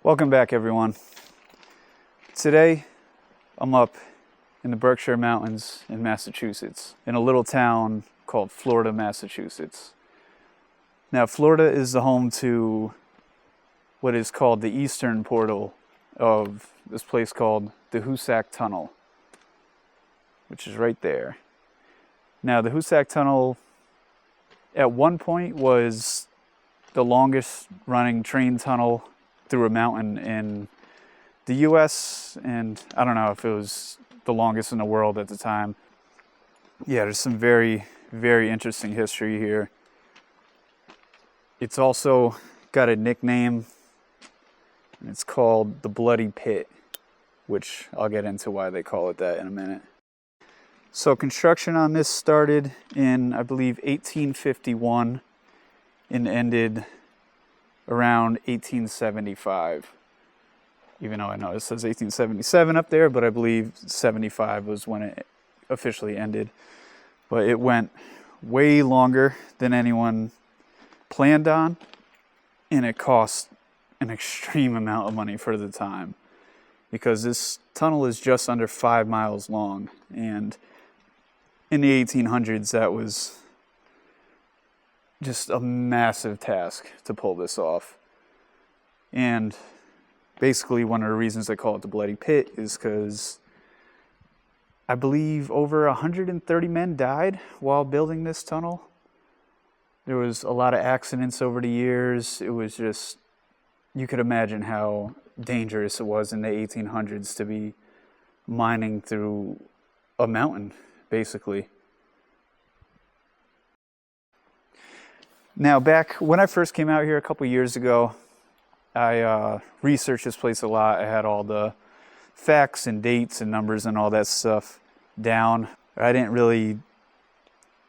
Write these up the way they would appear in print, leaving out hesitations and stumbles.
Welcome back, everyone. Today, I'm up in the Berkshire Mountains in Massachusetts, in a little town called Florida, Massachusetts. Now, Florida is the home to what is called the eastern portal of this place called the Hoosac Tunnel, which is right there. Now, the Hoosac Tunnel at one point was the longest running train tunnel through a mountain in the US, and I don't know if it was the longest in the world at the time. Yeah, there's some very, very interesting history here. It's also got a nickname, and it's called the Bloody Pit, which I'll get into why they call it that in a minute. So construction on this started in, I believe, 1851 and ended around 1875. Even though I know it says 1877 up there, but I believe 75 was when it officially ended. But it went way longer than anyone planned on, and it cost an extreme amount of money for the time, because this tunnel is just under 5 miles long, and in the 1800s that was just a massive task to pull this off. And basically one of the reasons they call it the Bloody Pit is because I believe over 130 men died while building this tunnel. There was a lot of accidents over the years. It was just, you could imagine how dangerous it was in the 1800s to be mining through a mountain, basically. Now, back when I first came out here a couple years ago, I researched this place a lot. I had all the facts and dates and numbers and all that stuff down. I didn't really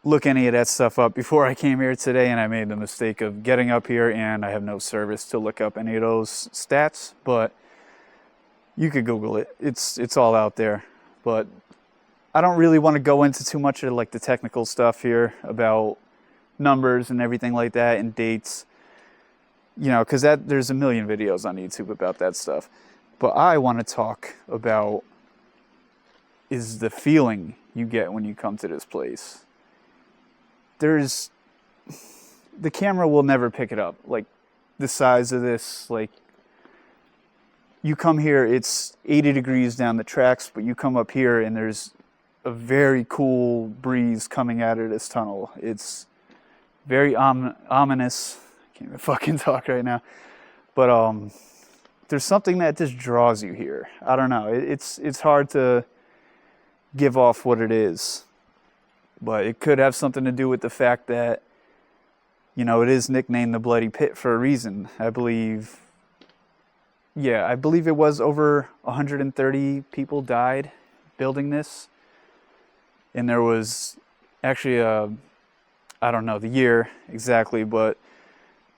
look any of that stuff up before I came here today, and I made the mistake of getting up here, and I have no service to look up any of those stats, but you could Google it. It's all out there. But I don't really want to go into too much of like the technical stuff here about numbers and everything like that and dates, you know, because there's a million videos on YouTube about that stuff. But I want to talk about is the feeling you get when you come to this place. The camera will never pick it up, like the size of this. Like, you come here, it's 80 degrees down the tracks, but you come up here and there's a very cool breeze coming out of this tunnel. It's very ominous. I can't even fucking talk right now. But there's something that just draws you here. I don't know. It's hard to give off what it is. But it could have something to do with the fact that, you know, it is nicknamed the Bloody Pit for a reason. I believe it was over 130 people died building this. And there was actually I don't know the year exactly, but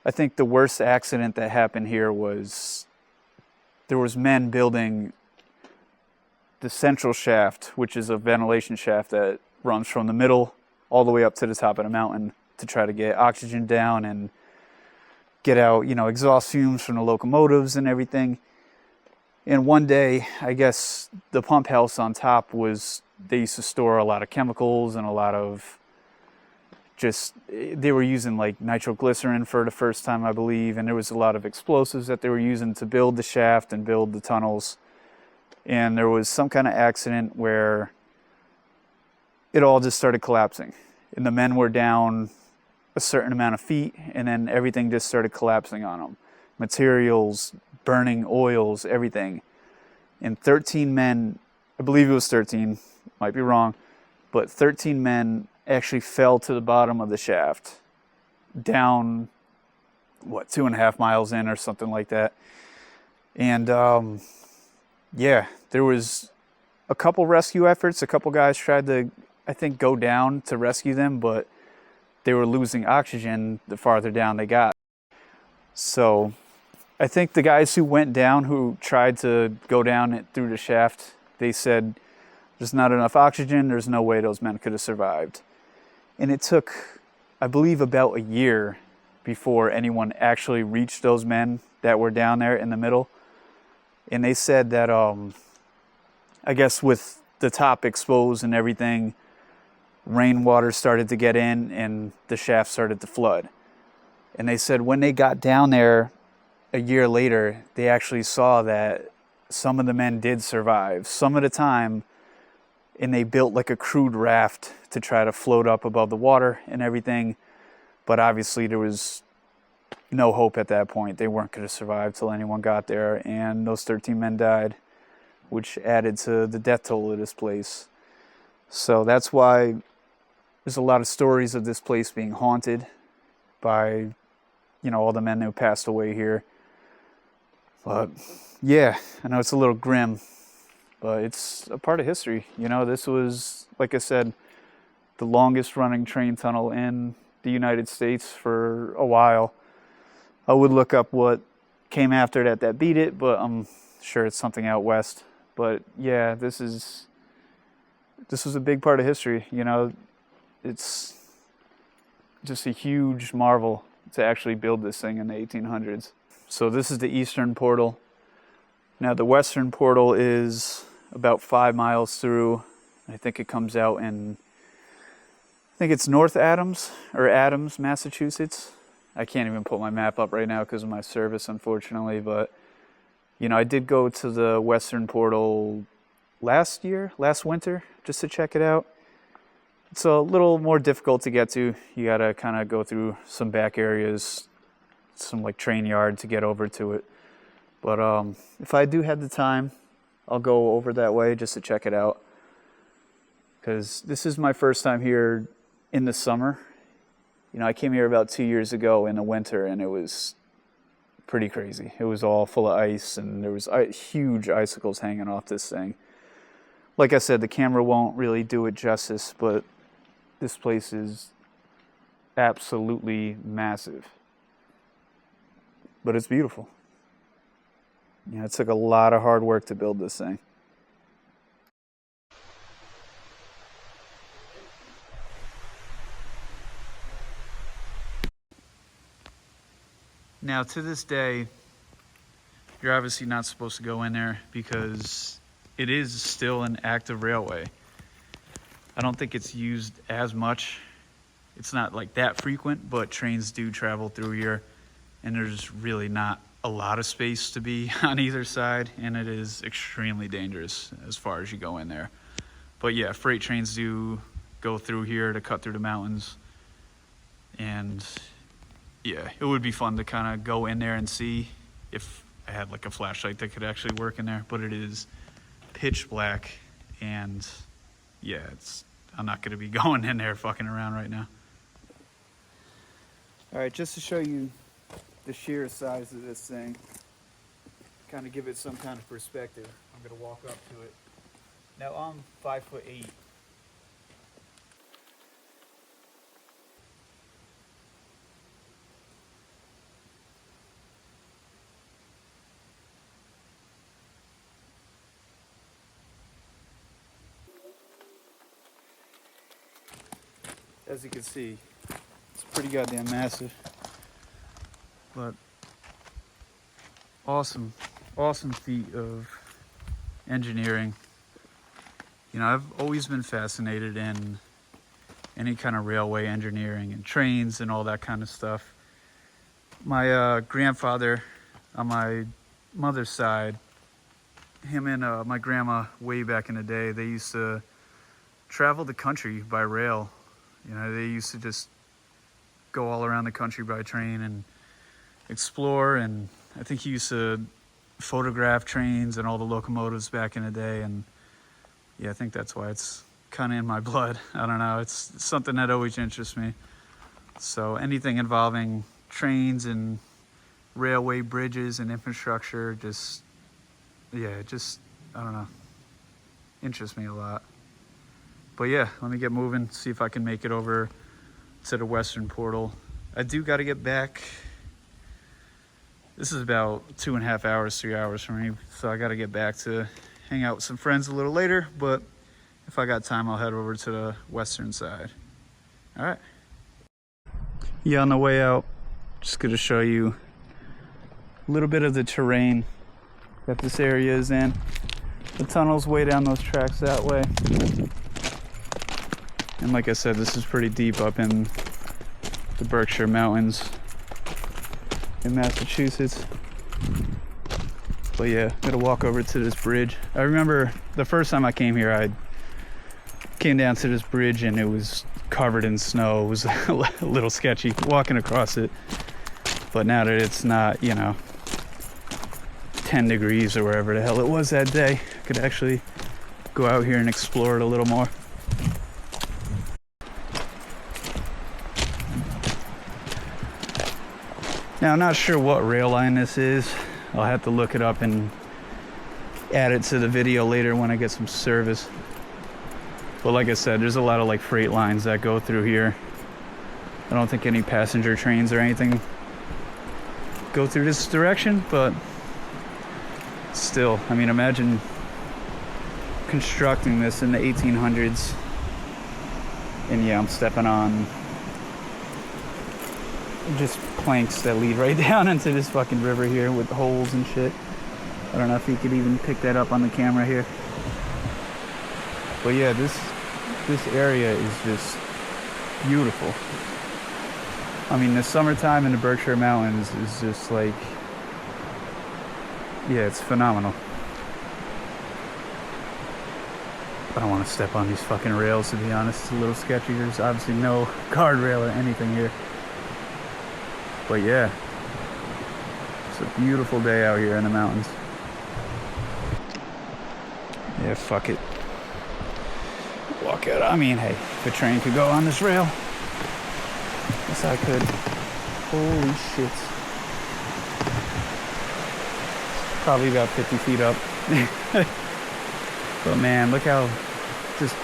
I think the worst accident that happened here was there was men building the central shaft, which is a ventilation shaft that runs from the middle all the way up to the top of the mountain to try to get oxygen down and get out, you know, exhaust fumes from the locomotives and everything. And one day, I guess the pump house on top they used to store a lot of chemicals and a lot of they were using like nitroglycerin for the first time, I believe, and there was a lot of explosives that they were using to build the shaft and build the tunnels. And there was some kind of accident where it all just started collapsing. And the men were down a certain amount of feet, and then everything just started collapsing on them. Materials, burning oils, everything. And 13 men, I believe it was 13, might be wrong, but 13 men actually fell to the bottom of the shaft, down, 2.5 miles in or something like that. And there was a couple rescue efforts. A couple guys tried to, I think, go down to rescue them, but they were losing oxygen the farther down they got. So I think the guys who went down, who tried to go down through the shaft, they said there's not enough oxygen, there's no way those men could have survived. And it took, I believe, about a year before anyone actually reached those men that were down there in the middle. And they said that, I guess with the top exposed and everything, rainwater started to get in and the shaft started to flood. And they said when they got down there a year later, they actually saw that some of the men did survive some of the time, and they built like a crude raft to try to float up above the water and everything. But obviously there was no hope at that point. They weren't going to survive till anyone got there, and those 13 men died, which added to the death toll of this place. So that's why there's a lot of stories of this place being haunted by, all the men who passed away here. But yeah, I know it's a little grim, but it's a part of history. This was, like I said, the longest running train tunnel in the United States for a while. I would look up what came after that beat it, but I'm sure it's something out west. But yeah, this was a big part of history. It's just a huge marvel to actually build this thing in the 1800s. So this is the eastern portal. Now the western portal is about 5 miles through. I think it comes out in, I think it's North Adams or Adams, Massachusetts. I can't even put my map up right now because of my service, unfortunately. But, I did go to the western portal last winter, just to check it out. It's a little more difficult to get to. You got to kind of go through some back areas, some like train yard to get over to it. But if I do have the time, I'll go over that way just to check it out. Because this is my first time here in the summer. I came here about 2 years ago in the winter, and it was pretty crazy. It was all full of ice, and there was huge icicles hanging off this thing. Like I said, the camera won't really do it justice, but this place is absolutely massive. But it's beautiful. It took a lot of hard work to build this thing. Now, to this day, you're obviously not supposed to go in there because it is still an active railway. I don't think it's used as much. It's not like that frequent, but trains do travel through here, and there's really not a lot of space to be on either side, and it is extremely dangerous as far as you go in there. But yeah, freight trains do go through here to cut through the mountains, and yeah, it would be fun to kind of go in there and see if I had like a flashlight that could actually work in there, but it is pitch black, and yeah, I'm not going to be going in there fucking around right now. All right, just to show you the sheer size of this thing, kind of give it some kind of perspective, I'm going to walk up to it. Now I'm 5'8". As you can see, it's pretty goddamn massive. But awesome feat of engineering. I've always been fascinated in any kind of railway engineering and trains and all that kind of stuff. My grandfather on my mother's side, him and my grandma way back in the day, they used to travel the country by rail. They used to just go all around the country by train and explore, and I think he used to photograph trains and all the locomotives back in the day, and yeah, I think that's why it's kind of in my blood. I don't know, it's something that always interests me. So anything involving trains and railway bridges and infrastructure just I don't know, interests me a lot. But yeah, let me get moving, see if I can make it over to the western portal. I do got to get back. This is about 2.5 hours, 3 hours for me. So I got to get back to hang out with some friends a little later. But if I got time, I'll head over to the western side. All right. Yeah, on the way out, just going to show you a little bit of the terrain that this area is in. The tunnel's way down those tracks that way. And like I said, this is pretty deep up in the Berkshire Mountains in Massachusetts. But yeah, I'm gonna walk over to this bridge. I remember the first time I came here, I came down to this bridge and it was covered in snow. It was a little sketchy walking across it. But now that it's not, you know, 10 degrees or wherever the hell it was that day, I could actually go out here and explore it a little more. Now, I'm not sure what rail line this is. I'll have to look it up and add it to the video later when I get some service. But like I said, there's a lot of like freight lines that go through here. I don't think any passenger trains or anything go through this direction, but still, I mean, imagine constructing this in the 1800s. And yeah, I'm stepping on just planks that lead right down into this fucking river here with holes and shit. I don't know if you could even pick that up on the camera here. But yeah, this area is just beautiful. I mean, the summertime in the Berkshire Mountains is just like, yeah, it's phenomenal. I don't want to step on these fucking rails, to be honest. It's a little sketchy. There's obviously no guardrail or anything here. But yeah, it's a beautiful day out here in the mountains. Yeah, fuck it. Walk out. I mean, hey, if a train could go on this rail, yes, I could. Holy shit. Probably about 50 feet up. But man, look how just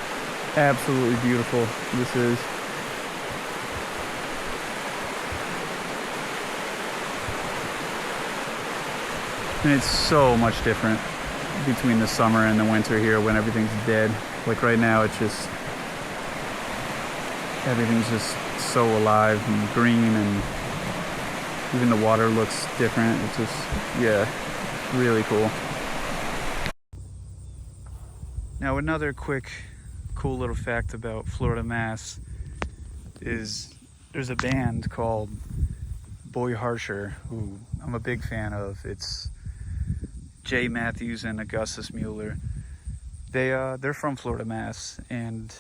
absolutely beautiful this is. And it's so much different between the summer and the winter here when everything's dead. Like right now, it's just, everything's just so alive and green, and even the water looks different. It's just, yeah, really cool. Now, another quick, cool little fact about Florida, Mass is there's a band called Boy Harsher, who I'm a big fan of. It's Jay Matthews and Augustus Mueller. They're from Florida, Mass, and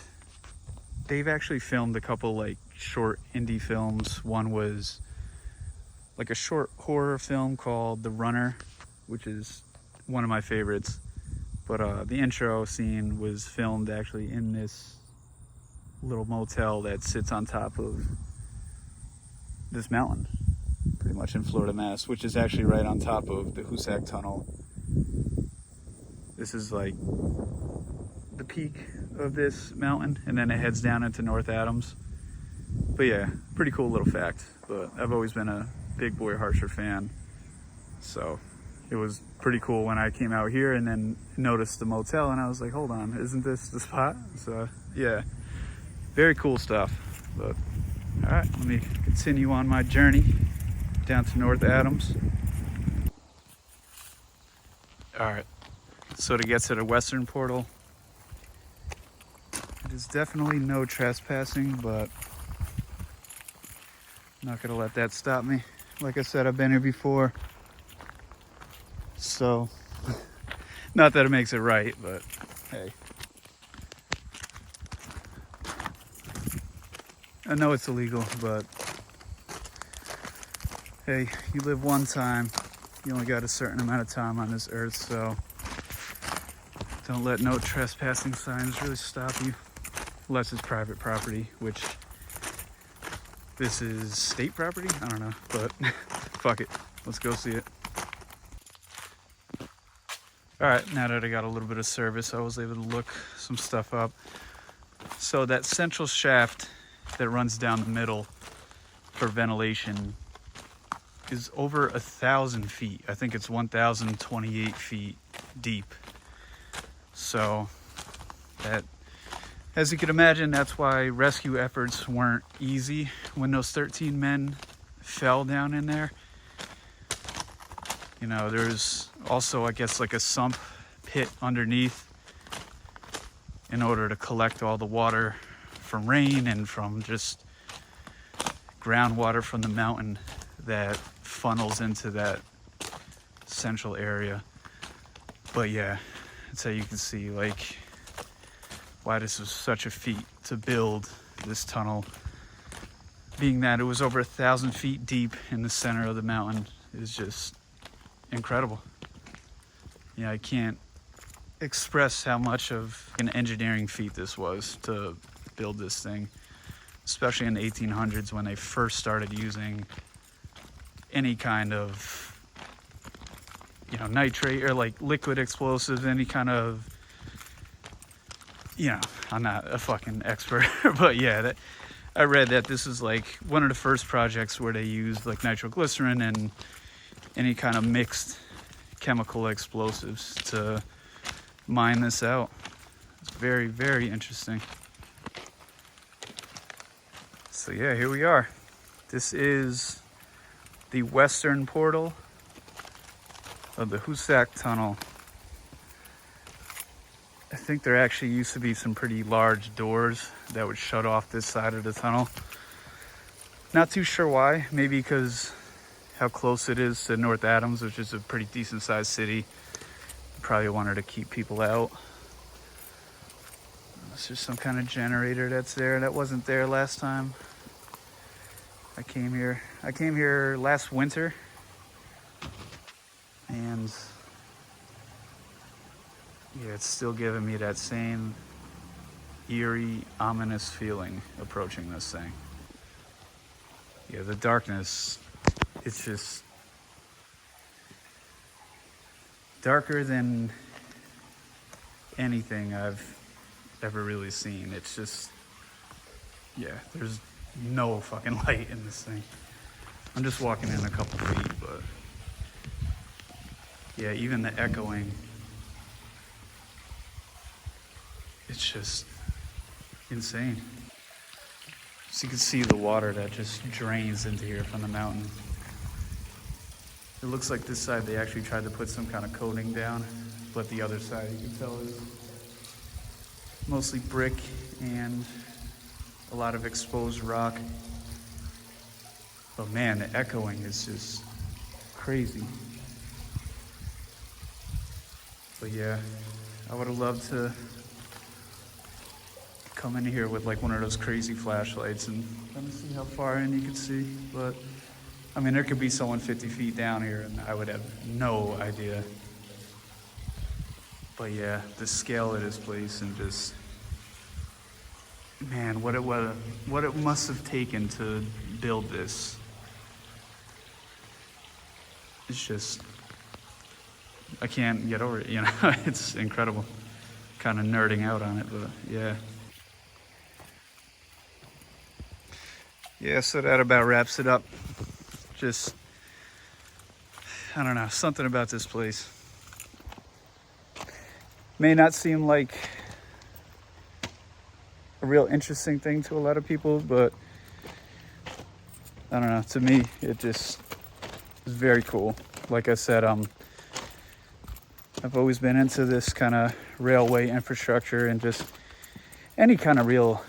they've actually filmed a couple like short indie films. One was like a short horror film called The Runner, which is one of my favorites. But the intro scene was filmed actually in this little motel that sits on top of this mountain, pretty much in Florida, Mass, which is actually right on top of the Hoosac Tunnel. This is like the peak of this mountain, and then it heads down into North Adams. But yeah, pretty cool little fact. But I've always been a big Boy Harsher fan, so it was pretty cool when I came out here and then noticed the motel, and I was like, hold on, isn't this the spot? So yeah, very cool stuff. But all right, let me continue on my journey down to North Adams. All right, so to get to the western portal, there's definitely no trespassing, but I'm not gonna let that stop me. Like I said, I've been here before, so not that it makes it right, but hey, I know it's illegal, but hey, you live one time. You only got a certain amount of time on this earth, so don't let no trespassing signs really stop you, unless it's private property, which this is state property? I don't know, but fuck it. Let's go see it. All right, now that I got a little bit of service, I was able to look some stuff up. So that central shaft that runs down the middle for ventilation is over 1,000 feet. I think it's 1,028 feet deep. So that, as you can imagine, that's why rescue efforts weren't easy when those 13 men fell down in there. You know, there's also, I guess, like a sump pit underneath in order to collect all the water from rain and from just groundwater from the mountain that funnels into that central area. But yeah, that's how you can see like why this was such a feat to build this tunnel, being that it was over 1,000 feet deep in the center of the mountain. Is just incredible. Yeah, I can't express how much of an engineering feat this was to build this thing, especially in the 1800s when they first started using any kind of, you know, nitrate or like liquid explosives, any kind of, you know, I'm not a fucking expert, but yeah, I read that this is like one of the first projects where they used like nitroglycerin and any kind of mixed chemical explosives to mine this out. It's very, very interesting. So yeah, here we are. This is the western portal of the Hoosac Tunnel. I think there actually used to be some pretty large doors that would shut off this side of the tunnel. Not too sure why. Maybe because how close it is to North Adams, which is a pretty decent sized city. Probably wanted to keep people out. It's just some kind of generator that's there. That wasn't there last time I came here. I came here last winter, and yeah, it's still giving me that same eerie, ominous feeling approaching this thing. Yeah, the darkness, it's just darker than anything I've ever really seen. It's just, yeah, there's no fucking light in this thing. I'm just walking in a couple feet, but yeah, even the echoing, it's just insane. So you can see the water that just drains into here from the mountain. It looks like this side they actually tried to put some kind of coating down, but the other side you can tell is mostly brick and a lot of exposed rock. But man, the echoing is just crazy. But yeah, I would have loved to come in here with like one of those crazy flashlights and kind of see how far in you can see. But I mean, there could be someone 50 feet down here and I would have no idea. But yeah, the scale of this place and just, man, what it must have taken to build this. It's just, I can't get over it, you know. It's incredible. Kind of nerding out on it, but yeah. Yeah, so that about wraps it up. Just, I don't know, something about this place. May not seem like a real interesting thing to a lot of people, but I don't know, to me, it just is very cool. Like I said, I've always been into this kind of railway infrastructure and just any kind of real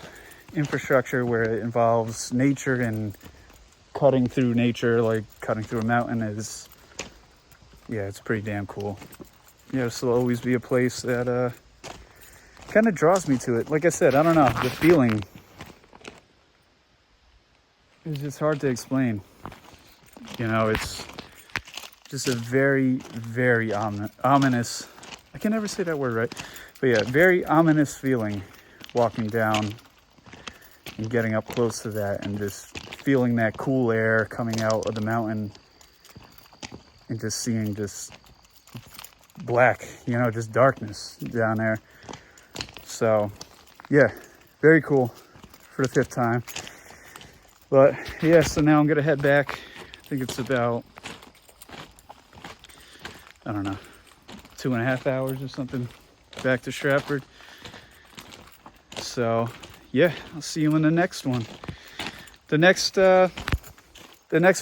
infrastructure where it involves nature and cutting through nature, like cutting through a mountain is, yeah, it's pretty damn cool. Yeah, this will always be a place that kind of draws me to it. Like I said, I don't know, the feeling is just hard to explain. You know, it's just a very, very ominous, I can never say that word right, but yeah, very ominous feeling walking down and getting up close to that and just feeling that cool air coming out of the mountain and just seeing just black, you know, just darkness down there. So yeah, very cool for the 5th time. But yeah, so now I'm gonna head back. I think it's about, I don't know, 2.5 hours or something back to Stratford. So yeah, I'll see you in the next one. The next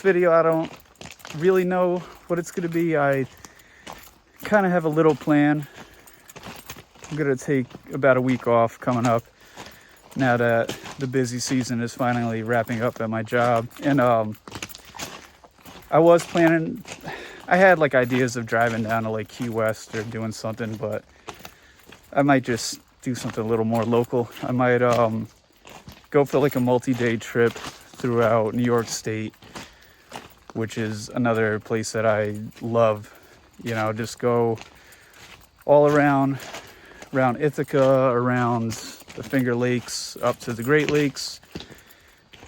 video, I don't really know what it's going to be. I kind of have a little plan. I'm going to take about a week off coming up now that the busy season is finally wrapping up at my job. And I was planning, I had like ideas of driving down to like Key West or doing something, but I might just do something a little more local. I might go for like a multi-day trip throughout New York State, which is another place that I love. You know, just go all around Ithaca, around the Finger Lakes, up to the Great Lakes.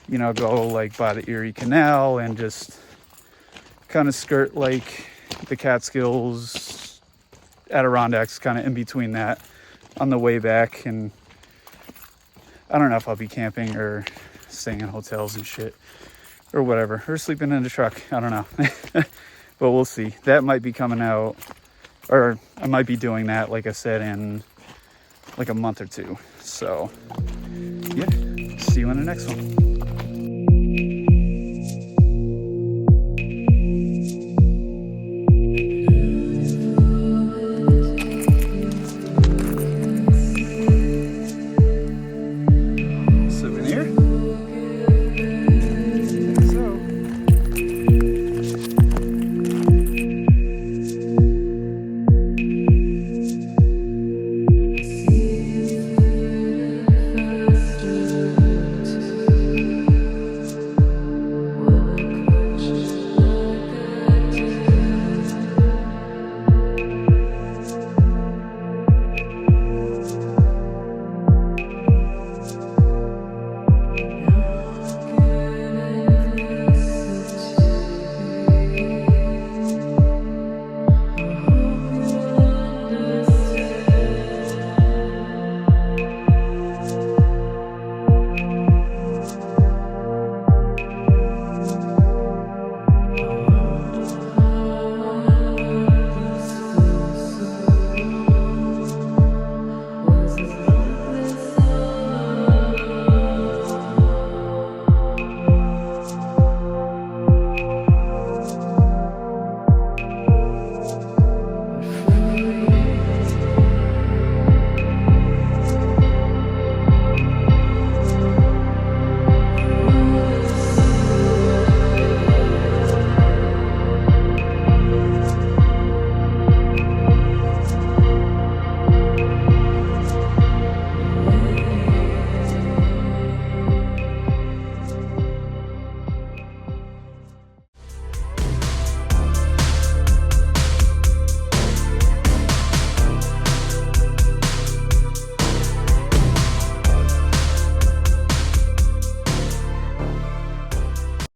You know, go like by the Erie Canal and just kind of skirt like the Catskills, Adirondacks, kind of in between that on the way back. And I don't know if I'll be camping or staying in hotels and shit or whatever, or sleeping in the truck. I don't know. But we'll see. That might be coming out, or I might be doing that, like I said, in like a month or two. So yeah, see you in the next one.